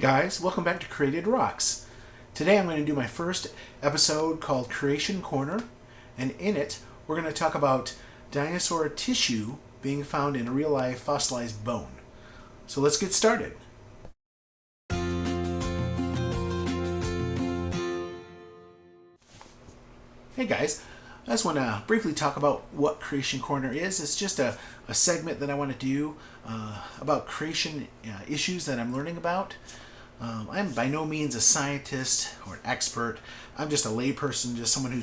guys, welcome back to Created Rocks. Today I'm going to do my first episode called Creation Corner, and in it we're going to talk about dinosaur tissue being found in a real-life fossilized bone. So let's get started. Hey guys, I just want to briefly talk about what Creation Corner is. It's just a segment that I want to do about creation issues that I'm learning about. I'm by no means a scientist or an expert. I'm just a layperson, just someone who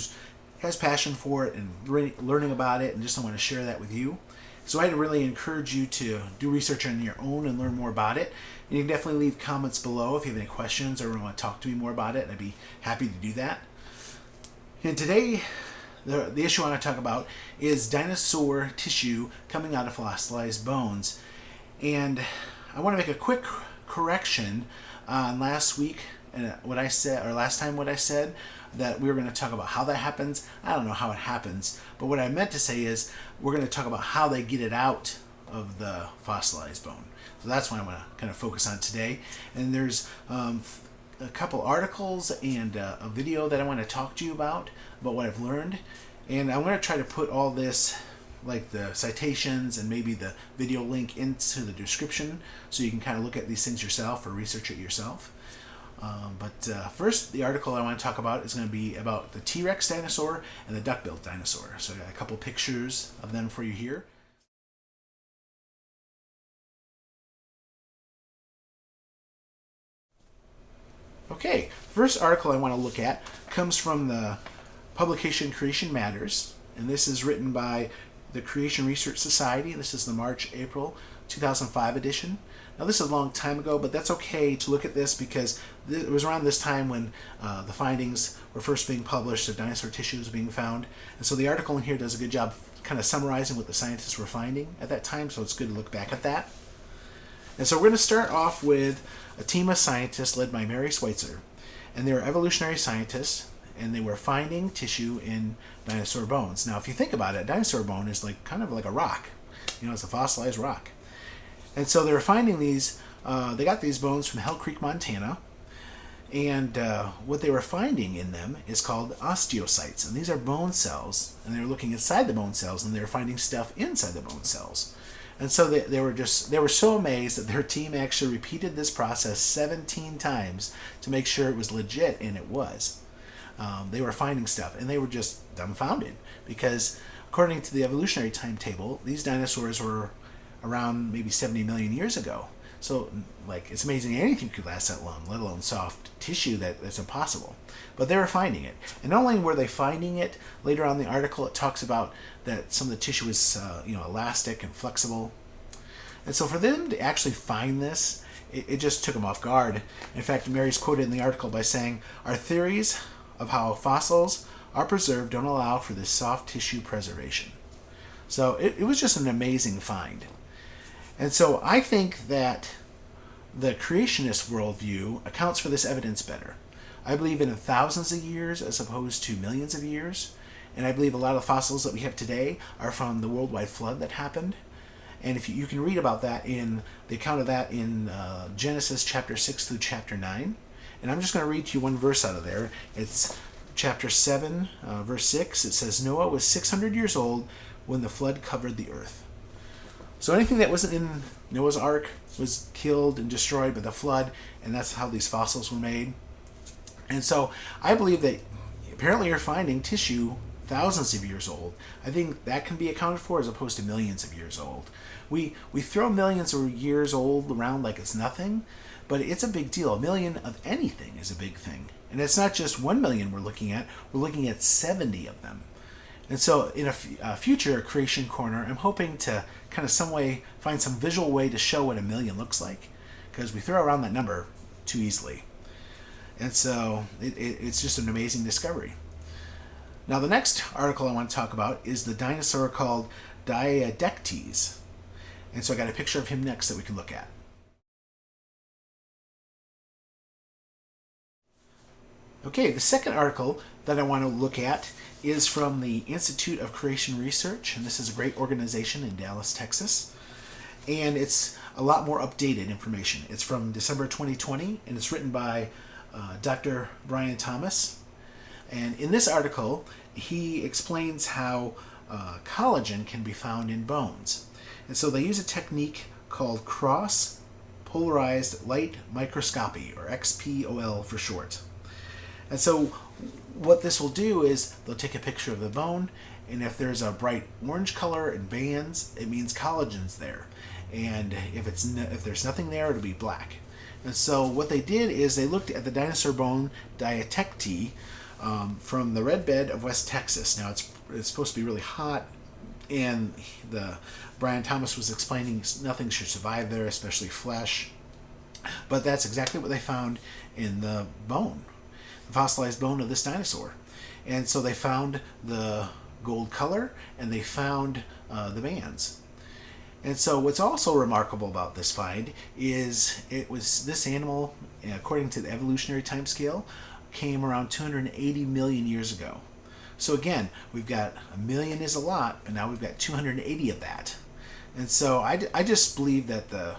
has passion for it and learning about it, and just want to share that with you. So I'd really encourage you to do research on your own and learn more about it. And you can definitely leave comments below if you have any questions or want to talk to me more about it, and I'd be happy to do that. And today, the issue I want to talk about is dinosaur tissue coming out of fossilized bones. And I want to make a quick correction on last week and what I said, or last time what I said, that we were going to talk about how that happens. I don't know how it happens, but what I meant to say is we're going to talk about how they get it out of the fossilized bone. So that's what I want to kind of focus on today. And there's a couple articles and a video that I want to talk to you about what I've learned. And I'm going to try to put all this, like the citations and maybe the video link, into the description so you can kind of look at these things yourself or research it yourself. But first, the article I want to talk about is going to be about the T-Rex dinosaur and the duck-billed dinosaur. So I got a couple pictures of them for you here. Okay, first article I want to look at comes from the publication Creation Matters, and this is written by the Creation Research Society. This is the March-April 2005 edition. Now this is a long time ago, but that's okay to look at this because it was around this time when the findings were first being published, the dinosaur tissue was being found. And so the article in here does a good job kind of summarizing what the scientists were finding at that time, so it's good to look back at that. And so we're going to start off with a team of scientists led by Mary Schweitzer. And they were evolutionary scientists, and they were finding tissue in dinosaur bones. Now if you think about it, a dinosaur bone is like kind of like a rock. You know, it's a fossilized rock. And so they were finding these, they got these bones from Hell Creek, Montana, and what they were finding in them is called osteocytes, and these are bone cells, and they were looking inside the bone cells, and they were finding stuff inside the bone cells. And so they were so amazed that their team actually repeated this process 17 times to make sure it was legit, and it was. They were finding stuff, and they were just dumbfounded because according to the evolutionary timetable, these dinosaurs were around maybe 70 million years ago. So, like, it's amazing anything could last that long, let alone soft tissue that's impossible. But they were finding it. And not only were they finding it, later on in the article it talks about that some of the tissue was elastic and flexible. And so for them to actually find this, it just took them off guard. In fact, Mary's quoted in the article by saying, "Our theories of how fossils are preserved don't allow for this soft tissue preservation." So it was just an amazing find. And so I think that the creationist worldview accounts for this evidence better. I believe in thousands of years as opposed to millions of years. And I believe a lot of the fossils that we have today are from the worldwide flood that happened. And if you can read about that in the account of that in Genesis chapter 6 through chapter 9. And I'm just going to read to you one verse out of there. It's chapter 7, verse 6. It says, "Noah was 600 years old when the flood covered the earth." So anything that wasn't in Noah's Ark was killed and destroyed by the flood, and that's how these fossils were made. And so I believe that apparently you're finding tissue thousands of years old. I think that can be accounted for as opposed to millions of years old. We throw millions of years old around like it's nothing, but it's a big deal. A million of anything is a big thing. And it's not just 1 million we're looking at 70 of them. And so in a future Creation Corner, I'm hoping to kind of some way find some visual way to show what a million looks like, because we throw around that number too easily. And so it's just an amazing discovery. Now the next article I want to talk about is the dinosaur called Diadectes. And so I got a picture of him next that we can look at. Okay, the second article that I want to look at is from the Institute of Creation Research, and this is a great organization in Dallas, Texas. And it's a lot more updated information. It's from December 2020, and it's written by Dr. Brian Thomas. And in this article, he explains how collagen can be found in bones. And so they use a technique called cross-polarized light microscopy, or XPOL for short. And so what this will do is they'll take a picture of the bone, and if there's a bright orange color and bands, it means collagen's there. And if there's nothing there, it'll be black. And so what they did is they looked at the dinosaur bone Diatecti from the red bed of West Texas. Now it's supposed to be really hot, and Brian Thomas was explaining nothing should survive there, especially flesh. But that's exactly what they found in the bone, the fossilized bone of this dinosaur. And so they found the gold color, and they found the bands. And so what's also remarkable about this find is this animal, according to the evolutionary time scale, came around 280 million years ago. So again, we've got 1 million is a lot, but now we've got 280 of that. And so I just believe that the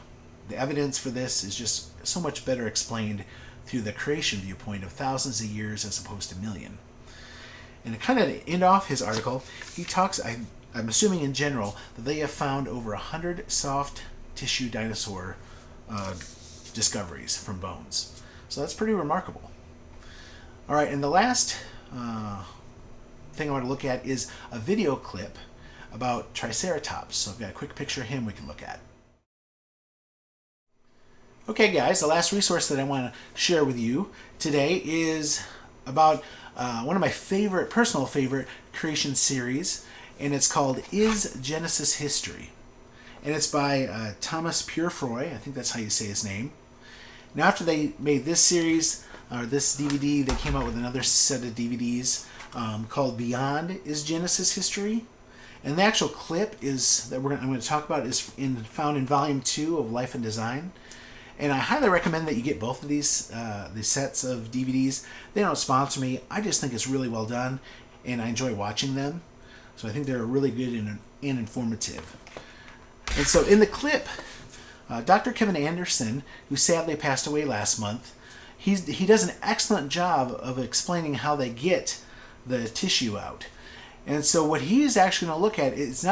evidence for this is just so much better explained through the creation viewpoint of thousands of years as opposed to million. And to kind of end off his article, he talks, I'm assuming in general, that they have found over 100 soft tissue dinosaur discoveries from bones. So that's pretty remarkable. All right, and the last thing I want to look at is a video clip about Triceratops. So I've got a quick picture of him we can look at. Okay guys, the last resource that I want to share with you today is about one of my personal favorite creation series, and it's called Is Genesis History? And it's by Thomas Purefoy, I think that's how you say his name. Now after they made this series, or this DVD, they came out with another set of DVDs called Beyond Is Genesis History? And the actual clip I'm going to talk about is found in Volume 2 of Life and Design. And I highly recommend that you get both of these sets of DVDs. They don't sponsor me. I just think it's really well done, and I enjoy watching them. So I think they're really good and informative. And so in the clip, Dr. Kevin Anderson, who sadly passed away last month, he does an excellent job of explaining how they get the tissue out. And so what he's actually going to look at is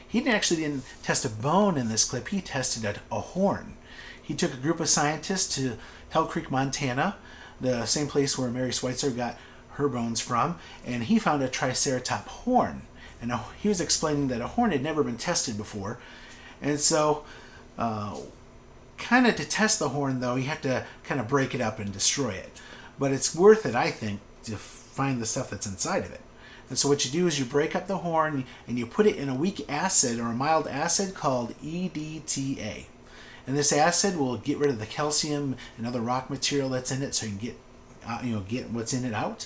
he didn't test a bone in this clip. He tested a horn. He took a group of scientists to Hell Creek, Montana, the same place where Mary Schweitzer got her bones from, and he found a Triceratops horn. And he was explaining that a horn had never been tested before. And so, kind of to test the horn, though, you have to kind of break it up and destroy it. But it's worth it, I think, to find the stuff that's inside of it. And so what you do is you break up the horn and you put it in a weak acid or a mild acid called EDTA. And this acid will get rid of the calcium and other rock material that's in it, so you can get what's in it out.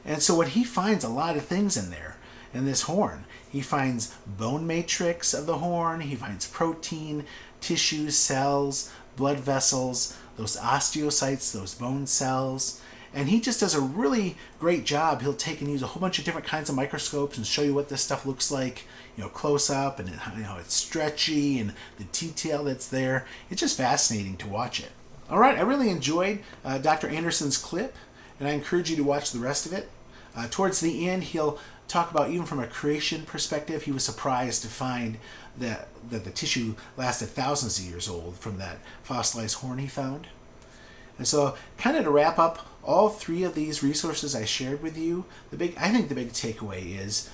And so what he finds a lot of things in there in this horn. He finds bone matrix of the horn. He finds protein, tissues, cells, blood vessels, those osteocytes, those bone cells. And he just does a really great job. He'll take and use a whole bunch of different kinds of microscopes and show you what this stuff looks like, close up, and how it's stretchy and the detail that's there. It's just fascinating to watch it. All right, I really enjoyed Dr. Anderson's clip, and I encourage you to watch the rest of it. Towards the end, he'll talk about, even from a creation perspective, he was surprised to find that the tissue lasted thousands of years old from that fossilized horn he found. And so, kind of to wrap up all three of these resources I shared with you, I think the big takeaway is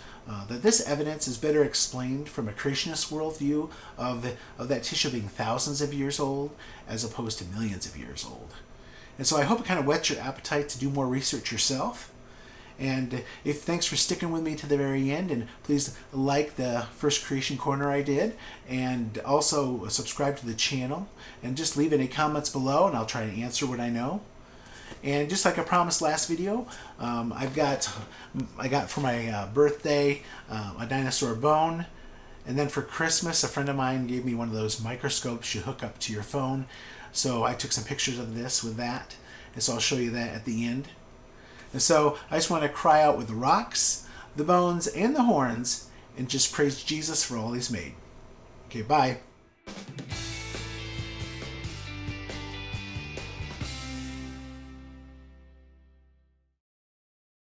that this evidence is better explained from a creationist worldview of that tissue being thousands of years old as opposed to millions of years old. And so I hope it kind of whets your appetite to do more research yourself. And thanks for sticking with me to the very end, and please like the first creation corner I did, and also subscribe to the channel, and just leave any comments below and I'll try to answer what I know. And just like I promised last video, I got for my birthday a dinosaur bone, and then for Christmas a friend of mine gave me one of those microscopes you hook up to your phone. So I took some pictures of this with that, and so I'll show you that at the end. And so I just want to cry out with the rocks, the bones, and the horns, and just praise Jesus for all he's made. Okay, bye.